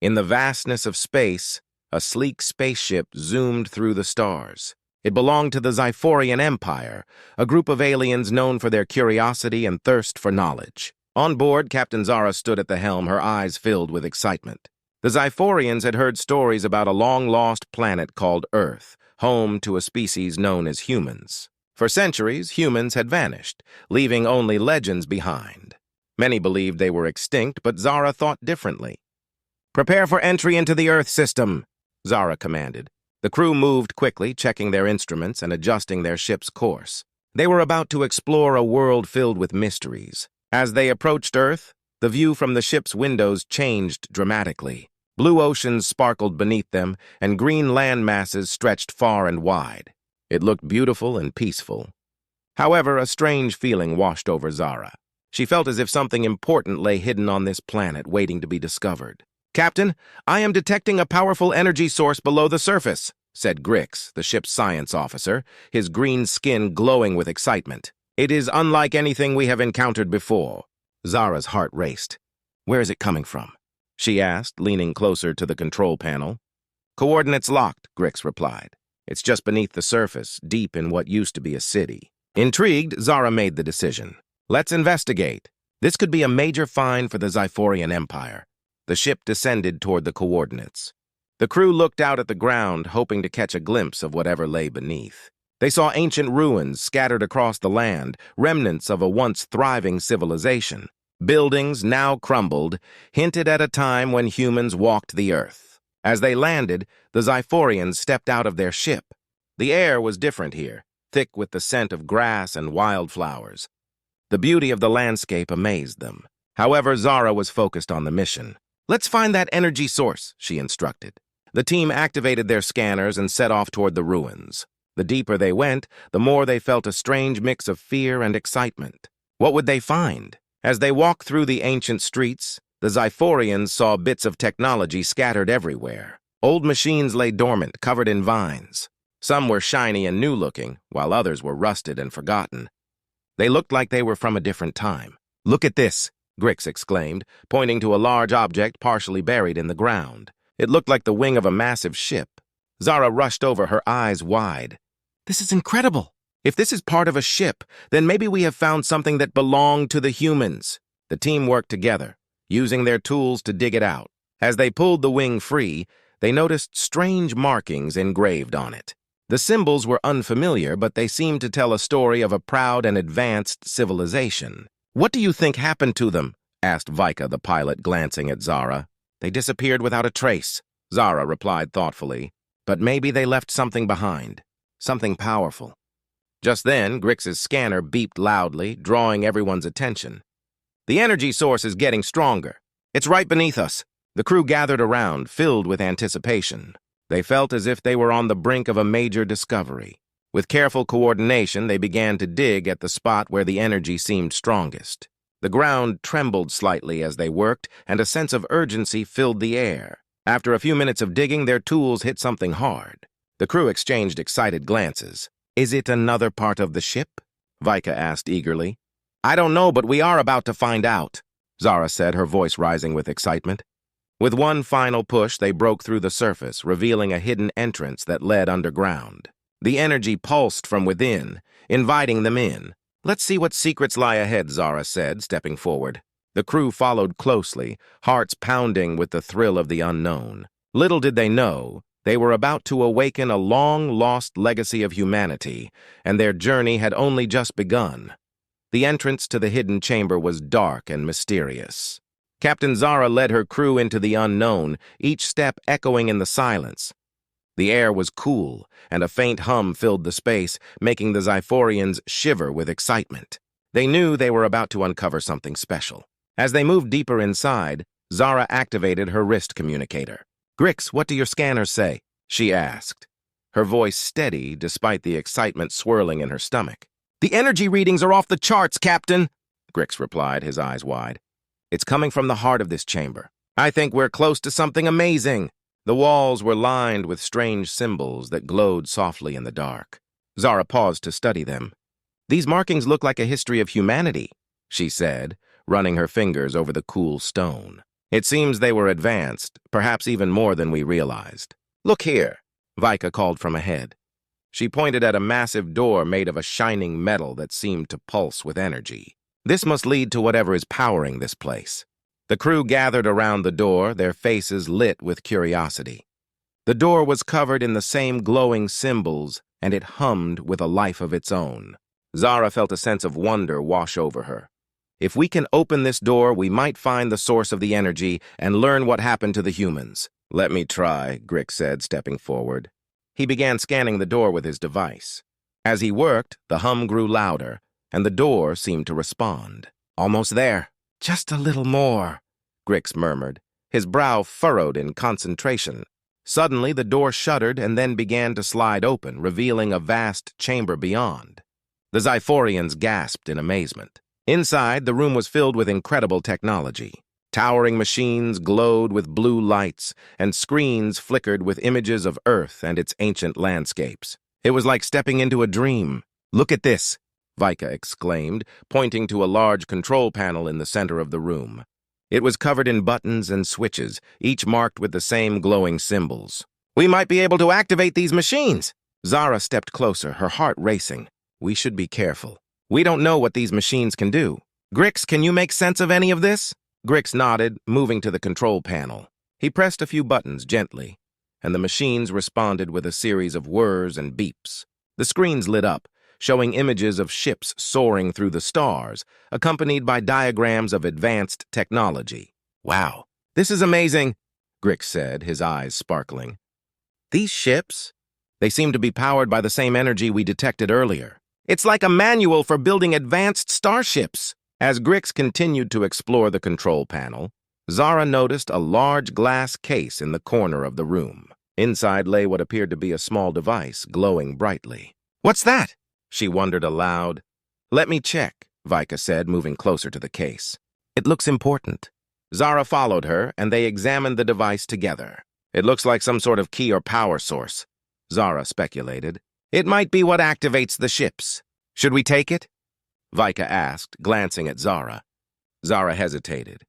In the vastness of space, a sleek spaceship zoomed through the stars. It belonged to the Xiphorian Empire, a group of aliens known for their curiosity and thirst for knowledge. On board, Captain Zara stood at the helm, her eyes filled with excitement. The Xiphorians had heard stories about a long-lost planet called Earth, home to a species known as humans. For centuries, humans had vanished, leaving only legends behind. Many believed they were extinct, but Zara thought differently. "Prepare for entry into the Earth system," Zara commanded. The crew moved quickly, checking their instruments and adjusting their ship's course. They were about to explore a world filled with mysteries. As they approached Earth, the view from the ship's windows changed dramatically. Blue oceans sparkled beneath them, and green land masses stretched far and wide. It looked beautiful and peaceful. However, a strange feeling washed over Zara. She felt as if something important lay hidden on this planet, waiting to be discovered. "Captain, I am detecting a powerful energy source below the surface," said Grix, the ship's science officer, his green skin glowing with excitement. "It is unlike anything we have encountered before." Zara's heart raced. "Where is it coming from?" she asked, leaning closer to the control panel. "Coordinates locked," Grix replied. "It's just beneath the surface, deep in what used to be a city." Intrigued, Zara made the decision. "Let's investigate. This could be a major find for the Xiphorian Empire." The ship descended toward the coordinates. The crew looked out at the ground, hoping to catch a glimpse of whatever lay beneath. They saw ancient ruins scattered across the land, remnants of a once thriving civilization. Buildings, now crumbled, hinted at a time when humans walked the earth. As they landed, the Xiphorians stepped out of their ship. The air was different here, thick with the scent of grass and wildflowers. The beauty of the landscape amazed them. However, Zara was focused on the mission. "Let's find that energy source," she instructed. The team activated their scanners and set off toward the ruins. The deeper they went, the more they felt a strange mix of fear and excitement. What would they find? As they walked through the ancient streets, the Xiphorians saw bits of technology scattered everywhere. Old machines lay dormant, covered in vines. Some were shiny and new-looking, while others were rusted and forgotten. They looked like they were from a different time. "Look at this," Grix exclaimed, pointing to a large object partially buried in the ground. It looked like the wing of a massive ship. Zara rushed over, her eyes wide. "This is incredible! If this is part of a ship, then maybe we have found something that belonged to the humans." The team worked together, using their tools to dig it out. As they pulled the wing free, they noticed strange markings engraved on it. The symbols were unfamiliar, but they seemed to tell a story of a proud and advanced civilization. "What do you think happened to them?" asked Vika, the pilot, glancing at Zara. "They disappeared without a trace," Zara replied thoughtfully. "But maybe they left something behind, something powerful." Just then, Grix's scanner beeped loudly, drawing everyone's attention. "The energy source is getting stronger. It's right beneath us." The crew gathered around, filled with anticipation. They felt as if they were on the brink of a major discovery. With careful coordination, they began to dig at the spot where the energy seemed strongest. The ground trembled slightly as they worked, and a sense of urgency filled the air. After a few minutes of digging, their tools hit something hard. The crew exchanged excited glances. "Is it another part of the ship?" Vika asked eagerly. "I don't know, but we are about to find out," Zara said, her voice rising with excitement. With one final push, they broke through the surface, revealing a hidden entrance that led underground. The energy pulsed from within, inviting them in. "Let's see what secrets lie ahead," Zara said, stepping forward. The crew followed closely, hearts pounding with the thrill of the unknown. Little did they know, they were about to awaken a long-lost legacy of humanity, and their journey had only just begun. The entrance to the hidden chamber was dark and mysterious. Captain Zara led her crew into the unknown, each step echoing in the silence. The air was cool, and a faint hum filled the space, making the Xiphorians shiver with excitement. They knew they were about to uncover something special. As they moved deeper inside, Zara activated her wrist communicator. "Grix, what do your scanners say?" she asked, her voice steady despite the excitement swirling in her stomach. "The energy readings are off the charts, Captain," Grix replied, his eyes wide. "It's coming from the heart of this chamber. I think we're close to something amazing." The walls were lined with strange symbols that glowed softly in the dark. Zara paused to study them. "These markings look like a history of humanity," she said, running her fingers over the cool stone. It seems they were advanced, perhaps even more than we realized. Look here, Vika called from ahead. She pointed at a massive door made of a shining metal that seemed to pulse with energy. This must lead to whatever is powering this place. The crew gathered around the door, their faces lit with curiosity. The door was covered in the same glowing symbols, and it hummed with a life of its own. Zara felt a sense of wonder wash over her. If we can open this door, we might find the source of the energy and learn what happened to the humans. Let me try, Grix said, stepping forward. He began scanning the door with his device. As he worked, the hum grew louder, and the door seemed to respond. Almost there. Just a little more, Grix murmured, his brow furrowed in concentration. Suddenly, the door shuddered and then began to slide open, revealing a vast chamber beyond. The Xiphorians gasped in amazement. Inside, the room was filled with incredible technology. Towering machines glowed with blue lights, and screens flickered with images of Earth and its ancient landscapes. It was like stepping into a dream. Look at this, Vika exclaimed, pointing to a large control panel in the center of the room. It was covered in buttons and switches, each marked with the same glowing symbols. We might be able to activate these machines. Zara stepped closer, her heart racing. We should be careful. We don't know what these machines can do. Grix, can you make sense of any of this? Grix nodded, moving to the control panel. He pressed a few buttons gently, and the machines responded with a series of whirs and beeps. The screens lit up, showing images of ships soaring through the stars, accompanied by diagrams of advanced technology. Wow, this is amazing, Grix said, his eyes sparkling. These ships? They seem to be powered by the same energy we detected earlier. It's like a manual for building advanced starships. As Grix continued to explore the control panel, Zara noticed a large glass case in the corner of the room. Inside lay what appeared to be a small device, glowing brightly. What's that? She wondered aloud. Let me check, Vika said, moving closer to the case. It looks important. Zara followed her, and they examined the device together. It looks like some sort of key or power source, Zara speculated. It might be what activates the ships. Should we take it? Vika asked, glancing at Zara. Zara hesitated.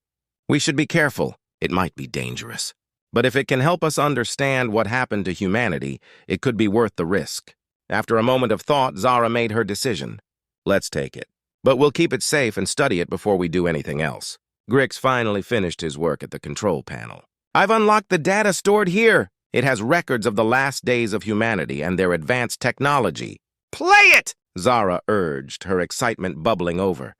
We should be careful. It might be dangerous. But if it can help us understand what happened to humanity, it could be worth the risk. After a moment of thought, Zara made her decision. Let's take it. But we'll keep it safe and study it before we do anything else. Grix finally finished his work at the control panel. I've unlocked the data stored here. It has records of the last days of humanity and their advanced technology. Play it! Zara urged, her excitement bubbling over.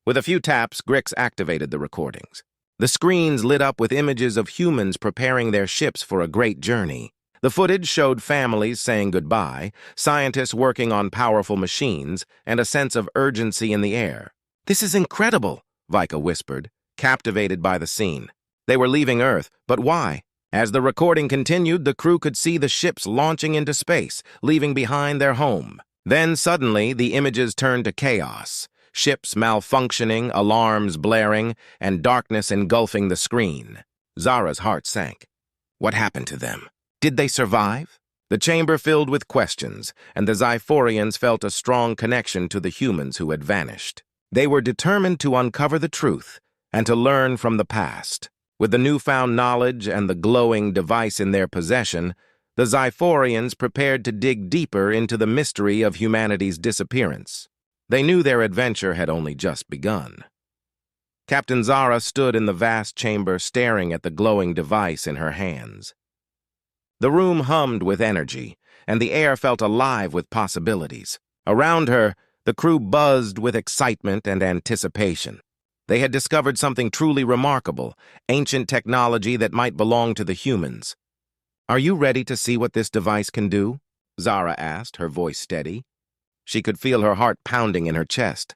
With a few taps, Grix activated the recordings. The screens lit up with images of humans preparing their ships for a great journey. The footage showed families saying goodbye, scientists working on powerful machines, and a sense of urgency in the air. This is incredible, Vika whispered, captivated by the scene. They were leaving Earth, but why? As the recording continued, the crew could see the ships launching into space, leaving behind their home. Then suddenly, the images turned to chaos. Ships malfunctioning, alarms blaring, and darkness engulfing the screen. Zara's heart sank. What happened to them? Did they survive? The chamber filled with questions, and the Xiphorians felt a strong connection to the humans who had vanished. They were determined to uncover the truth and to learn from the past. With the newfound knowledge and the glowing device in their possession, the Xiphorians prepared to dig deeper into the mystery of humanity's disappearance. They knew their adventure had only just begun. Captain Zara stood in the vast chamber staring at the glowing device in her hands. The room hummed with energy, and the air felt alive with possibilities. Around her, the crew buzzed with excitement and anticipation. They had discovered something truly remarkable, ancient technology that might belong to the humans. Are you ready to see what this device can do? Zara asked, her voice steady. She could feel her heart pounding in her chest.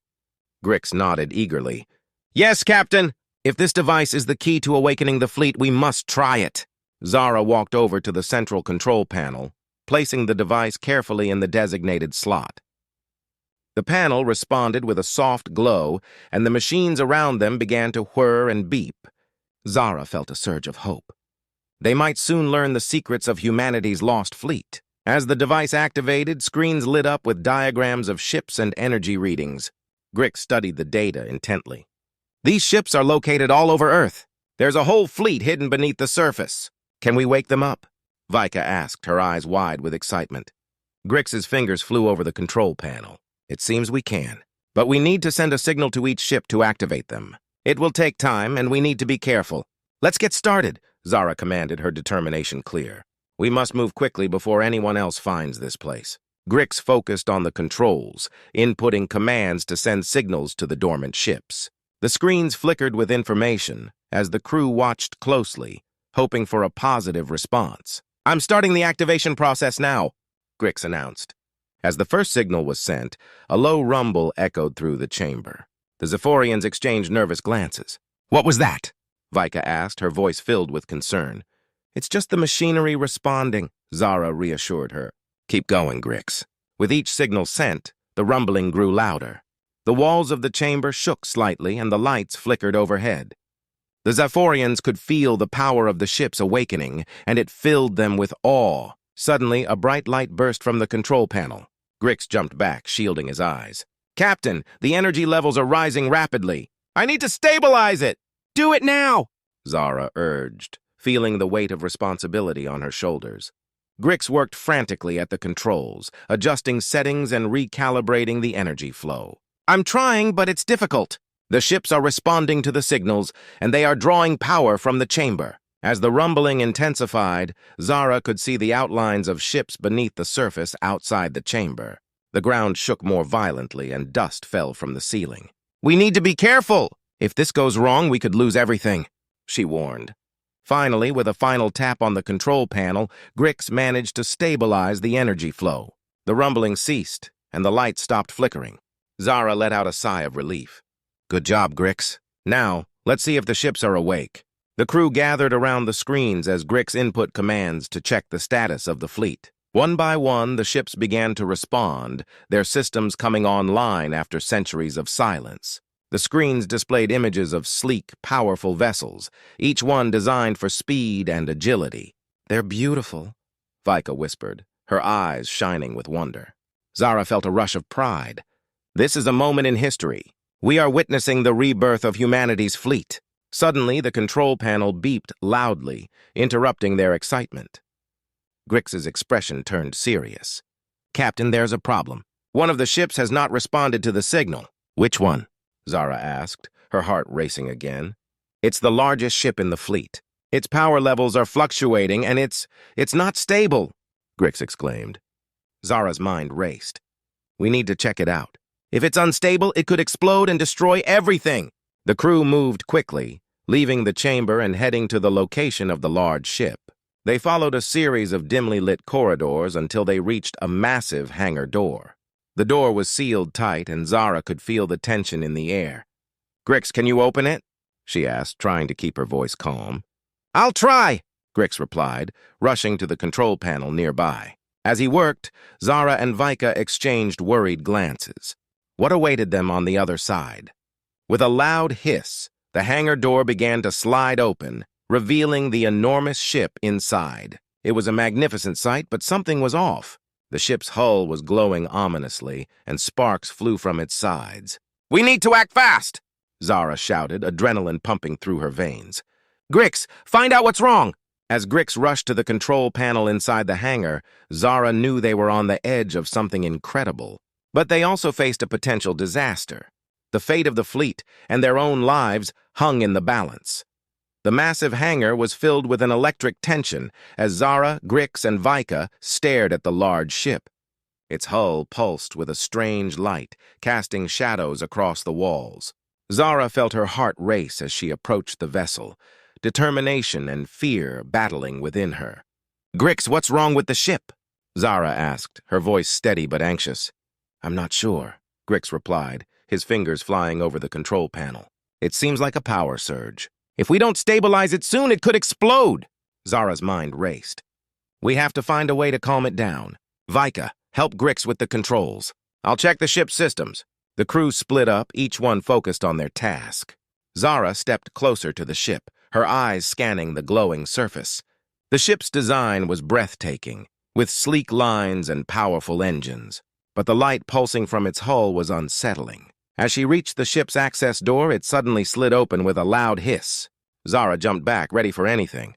Grix nodded eagerly. Yes, Captain! If this device is the key to awakening the fleet, we must try it. Zara walked over to the central control panel, placing the device carefully in the designated slot. The panel responded with a soft glow, and the machines around them began to whir and beep. Zara felt a surge of hope. They might soon learn the secrets of humanity's lost fleet. As the device activated, screens lit up with diagrams of ships and energy readings. Grix studied the data intently. These ships are located all over Earth. There's a whole fleet hidden beneath the surface. Can we wake them up? Vika asked, her eyes wide with excitement. Grix's fingers flew over the control panel. It seems we can. But we need to send a signal to each ship to activate them. It will take time, and we need to be careful. Let's get started, Zara commanded, her determination clear. We must move quickly before anyone else finds this place. Grix focused on the controls, inputting commands to send signals to the dormant ships. The screens flickered with information as the crew watched closely, hoping for a positive response. I'm starting the activation process now, Grix announced. As the first signal was sent, a low rumble echoed through the chamber. The Zephyrians exchanged nervous glances. What was that? Vika asked, her voice filled with concern. It's just the machinery responding, Zara reassured her. Keep going, Grix. With each signal sent, the rumbling grew louder. The walls of the chamber shook slightly and the lights flickered overhead. The Zephyrians could feel the power of the ships awakening, and it filled them with awe. Suddenly, a bright light burst from the control panel. Grix jumped back, shielding his eyes. Captain, the energy levels are rising rapidly. I need to stabilize it! Do it now! Zara urged, feeling the weight of responsibility on her shoulders. Grix worked frantically at the controls, adjusting settings and recalibrating the energy flow. I'm trying, but it's difficult. The ships are responding to the signals, and they are drawing power from the chamber. As the rumbling intensified, Zara could see the outlines of ships beneath the surface outside the chamber. The ground shook more violently, and dust fell from the ceiling. We need to be careful! If this goes wrong, we could lose everything, she warned. Finally, with a final tap on the control panel, Grix managed to stabilize the energy flow. The rumbling ceased, and the lights stopped flickering. Zara let out a sigh of relief. Good job, Grix. Now, let's see if the ships are awake. The crew gathered around the screens as Grix input commands to check the status of the fleet. One by one, the ships began to respond, their systems coming online after centuries of silence. The screens displayed images of sleek, powerful vessels, each one designed for speed and agility. They're beautiful, Vika whispered, her eyes shining with wonder. Zara felt a rush of pride. This is a moment in history. We are witnessing the rebirth of humanity's fleet. Suddenly, the control panel beeped loudly, interrupting their excitement. Grix's expression turned serious. Captain, there's a problem. One of the ships has not responded to the signal. Which one? Zara asked, her heart racing again. It's the largest ship in the fleet. Its power levels are fluctuating, and it's not stable, Grix exclaimed. Zara's mind raced. We need to check it out. If it's unstable, it could explode and destroy everything. The crew moved quickly, leaving the chamber and heading to the location of the large ship. They followed a series of dimly lit corridors until they reached a massive hangar door. The door was sealed tight, and Zara could feel the tension in the air. Grix, can you open it? She asked, trying to keep her voice calm. I'll try, Grix replied, rushing to the control panel nearby. As he worked, Zara and Vika exchanged worried glances. What awaited them on the other side? With a loud hiss, the hangar door began to slide open, revealing the enormous ship inside. It was a magnificent sight, but something was off. The ship's hull was glowing ominously, and sparks flew from its sides. We need to act fast, Zara shouted, adrenaline pumping through her veins. Grix, find out what's wrong! As Grix rushed to the control panel inside the hangar, Zara knew they were on the edge of something incredible. But they also faced a potential disaster. The fate of the fleet and their own lives hung in the balance. The massive hangar was filled with an electric tension as Zara, Grix, and Vika stared at the large ship. Its hull pulsed with a strange light, casting shadows across the walls. Zara felt her heart race as she approached the vessel, determination and fear battling within her. Grix, what's wrong with the ship? Zara asked, her voice steady but anxious. I'm not sure, Grix replied, his fingers flying over the control panel. It seems like a power surge. If we don't stabilize it soon, it could explode. Zara's mind raced. We have to find a way to calm it down. Vika, help Grix with the controls. I'll check the ship's systems. The crew split up, each one focused on their task. Zara stepped closer to the ship, her eyes scanning the glowing surface. The ship's design was breathtaking, with sleek lines and powerful engines. But the light pulsing from its hull was unsettling. As she reached the ship's access door, it suddenly slid open with a loud hiss. Zara jumped back, ready for anything.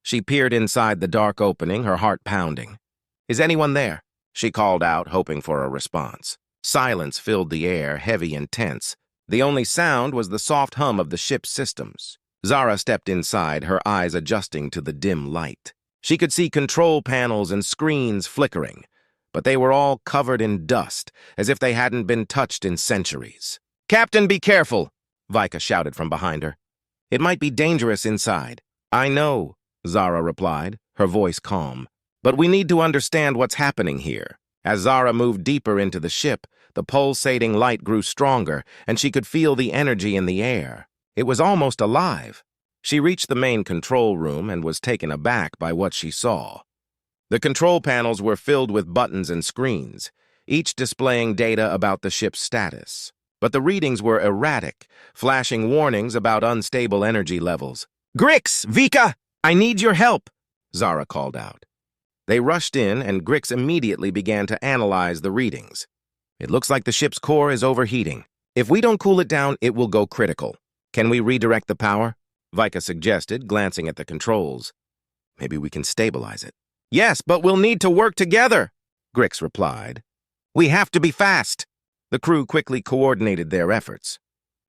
She peered inside the dark opening, her heart pounding. "Is anyone there?" she called out, hoping for a response. Silence filled the air, heavy and tense. The only sound was the soft hum of the ship's systems. Zara stepped inside, her eyes adjusting to the dim light. She could see control panels and screens flickering, but they were all covered in dust, as if they hadn't been touched in centuries. "Captain, be careful!" Vika shouted from behind her. "It might be dangerous inside." "I know," Zara replied, her voice calm. "But we need to understand what's happening here." As Zara moved deeper into the ship, the pulsating light grew stronger, and she could feel the energy in the air. It was almost alive. She reached the main control room and was taken aback by what she saw. The control panels were filled with buttons and screens, each displaying data about the ship's status. But the readings were erratic, flashing warnings about unstable energy levels. "Grix, Vika, I need your help," Zara called out. They rushed in, and Grix immediately began to analyze the readings. "It looks like the ship's core is overheating. If we don't cool it down, it will go critical. Can we redirect the power?" Vika suggested, glancing at the controls. "Maybe we can stabilize it." "Yes, but we'll need to work together," Grix replied. "We have to be fast." The crew quickly coordinated their efforts.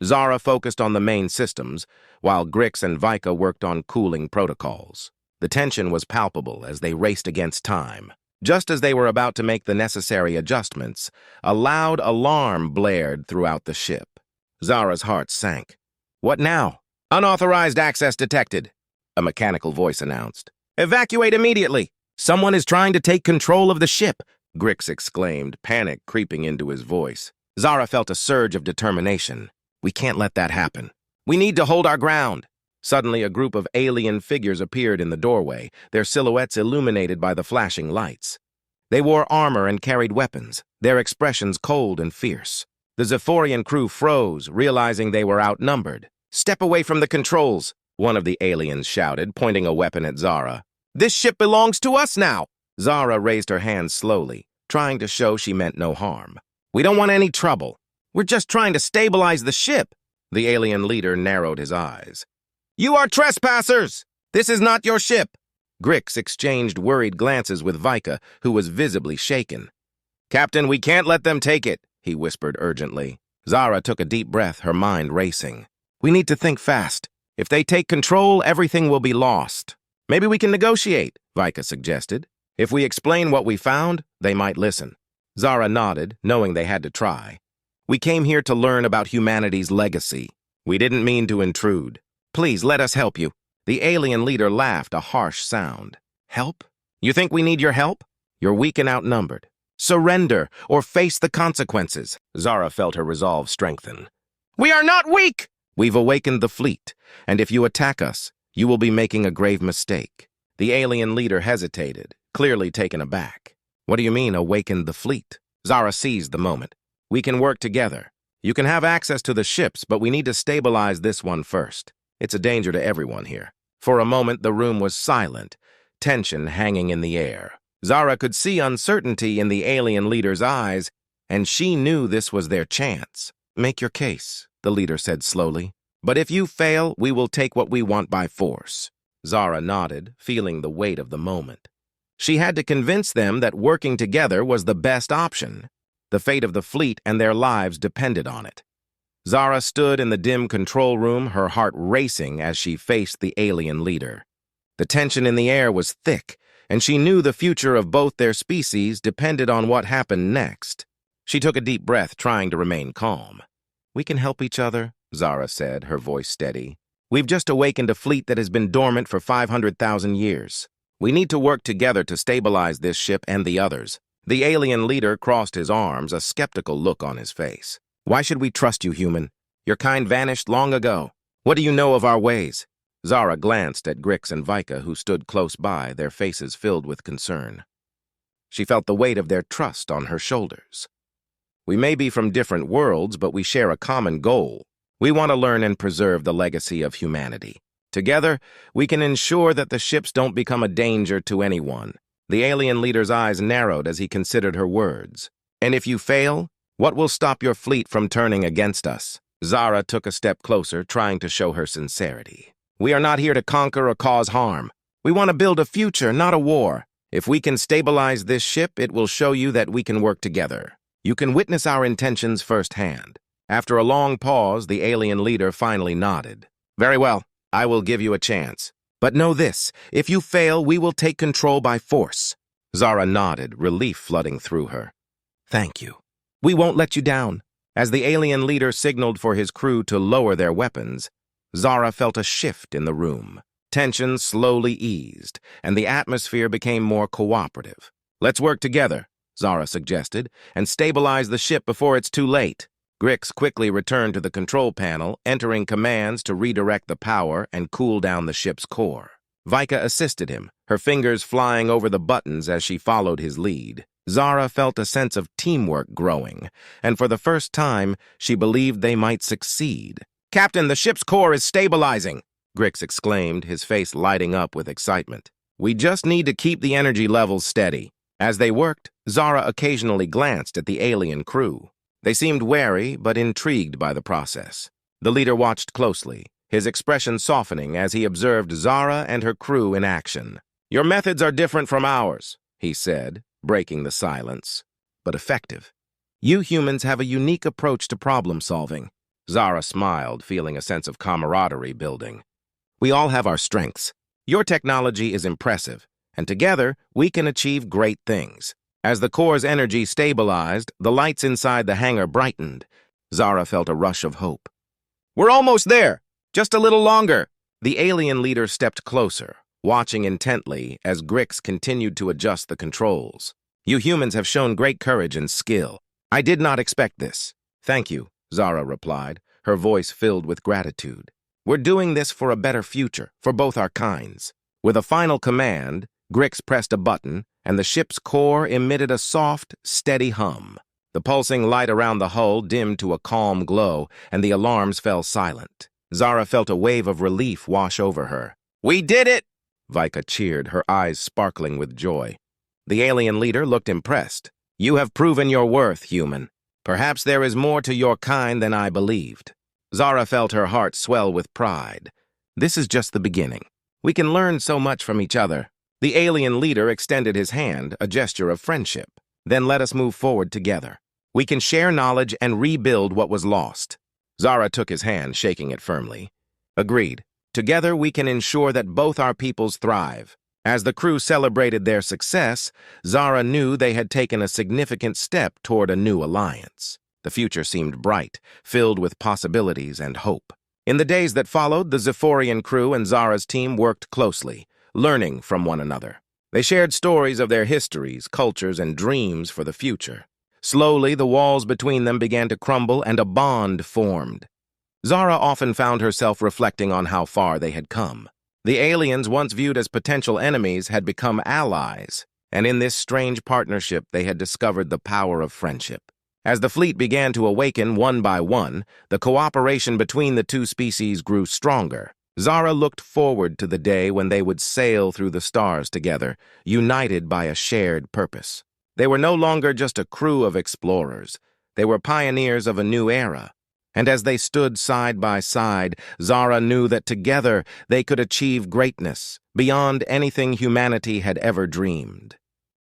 Zara focused on the main systems, while Grix and Vika worked on cooling protocols. The tension was palpable as they raced against time. Just as they were about to make the necessary adjustments, a loud alarm blared throughout the ship. Zara's heart sank. "What now?" "Unauthorized access detected," a mechanical voice announced. "Evacuate immediately. Someone is trying to take control of the ship," Grix exclaimed, panic creeping into his voice. Zara felt a surge of determination. "We can't let that happen. We need to hold our ground." Suddenly, a group of alien figures appeared in the doorway, their silhouettes illuminated by the flashing lights. They wore armor and carried weapons, their expressions cold and fierce. The Zephorian crew froze, realizing they were outnumbered. "Step away from the controls," one of the aliens shouted, pointing a weapon at Zara. "This ship belongs to us now." Zara raised her hand slowly, trying to show she meant no harm. "We don't want any trouble. We're just trying to stabilize the ship." The alien leader narrowed his eyes. "You are trespassers! This is not your ship!" Grix exchanged worried glances with Vika, who was visibly shaken. "Captain, we can't let them take it," he whispered urgently. Zara took a deep breath, her mind racing. "We need to think fast. If they take control, everything will be lost." "Maybe we can negotiate," Vika suggested. "If we explain what we found, they might listen." Zara nodded, knowing they had to try. "We came here to learn about humanity's legacy. We didn't mean to intrude. Please, let us help you." The alien leader laughed, a harsh sound. "Help? You think we need your help? You're weak and outnumbered. Surrender, or face the consequences." Zara felt her resolve strengthen. "We are not weak!" "We've awakened the fleet, and if you attack us, you will be making a grave mistake." The alien leader hesitated, clearly taken aback. "What do you mean, awakened the fleet?" Zara seized the moment. "We can work together. You can have access to the ships, but we need to stabilize this one first. It's a danger to everyone here." For a moment, the room was silent, tension hanging in the air. Zara could see uncertainty in the alien leader's eyes, and she knew this was their chance. "Make your case," the leader said slowly. "But if you fail, we will take what we want by force." Zara nodded, feeling the weight of the moment. She had to convince them that working together was the best option. The fate of the fleet and their lives depended on it. Zara stood in the dim control room, her heart racing as she faced the alien leader. The tension in the air was thick, and she knew the future of both their species depended on what happened next. She took a deep breath, trying to remain calm. "We can help each other," Zara said, her voice steady. "We've just awakened a fleet that has been dormant for 500,000 years. We need to work together to stabilize this ship and the others." The alien leader crossed his arms, a skeptical look on his face. "Why should we trust you, human? Your kind vanished long ago. What do you know of our ways?" Zara glanced at Grix and Vika, who stood close by, their faces filled with concern. She felt the weight of their trust on her shoulders. "We may be from different worlds, but we share a common goal. We want to learn and preserve the legacy of humanity. Together, we can ensure that the ships don't become a danger to anyone." The alien leader's eyes narrowed as he considered her words. "And if you fail, what will stop your fleet from turning against us?" Zara took a step closer, trying to show her sincerity. We are not here to conquer or cause harm. We want to build a future, not a war. If we can stabilize this ship, it will show you that we can work together. You can witness our intentions firsthand." After a long pause, the alien leader finally nodded. "Very well, I will give you a chance. But know this, if you fail, we will take control by force." Zara nodded, relief flooding through her. "Thank you. We won't let you down." As the alien leader signaled for his crew to lower their weapons, Zara felt a shift in the room. Tension slowly eased, and the atmosphere became more cooperative. "Let's work together," Zara suggested, "and stabilize the ship before it's too late." Grix quickly returned to the control panel, entering commands to redirect the power and cool down the ship's core. Vika assisted him, her fingers flying over the buttons as she followed his lead. Zara felt a sense of teamwork growing, and for the first time, she believed they might succeed. "Captain, the ship's core is stabilizing!" Grix exclaimed, his face lighting up with excitement. "We just need to keep the energy levels steady." As they worked, Zara occasionally glanced at the alien crew. They seemed wary but intrigued by the process. The leader watched closely, his expression softening as he observed Zara and her crew in action. "Your methods are different from ours," he said, breaking the silence, "but effective. You humans have a unique approach to problem solving." Zara smiled, feeling a sense of camaraderie building. "We all have our strengths. Your technology is impressive, and together we can achieve great things." As the core's energy stabilized, the lights inside the hangar brightened. Zara felt a rush of hope. "We're almost there! Just a little longer!" The alien leader stepped closer, watching intently as Grix continued to adjust the controls. "You humans have shown great courage and skill. I did not expect this." "Thank you," Zara replied, her voice filled with gratitude. "We're doing this for a better future, for both our kinds." With a final command, Grix pressed a button, and the ship's core emitted a soft, steady hum. The pulsing light around the hull dimmed to a calm glow, and the alarms fell silent. Zara felt a wave of relief wash over her. "We did it!" Vika cheered, her eyes sparkling with joy. The alien leader looked impressed. "You have proven your worth, human. Perhaps there is more to your kind than I believed." Zara felt her heart swell with pride. "This is just the beginning. We can learn so much from each other." The alien leader extended his hand, a gesture of friendship. "Then let us move forward together. We can share knowledge and rebuild what was lost." Zara took his hand, shaking it firmly. "Agreed. Together we can ensure that both our peoples thrive." As the crew celebrated their success, Zara knew they had taken a significant step toward a new alliance. The future seemed bright, filled with possibilities and hope. In the days that followed, the Zephyrian crew and Zara's team worked closely, learning from one another. They shared stories of their histories, cultures, and dreams for the future. Slowly, the walls between them began to crumble and a bond formed. Zara often found herself reflecting on how far they had come. The aliens, once viewed as potential enemies, had become allies, and in this strange partnership they had discovered the power of friendship. As the fleet began to awaken one by one, the cooperation between the two species grew stronger. Zara looked forward to the day when they would sail through the stars together, united by a shared purpose. They were no longer just a crew of explorers. They were pioneers of a new era. And as they stood side by side, Zara knew that together they could achieve greatness beyond anything humanity had ever dreamed.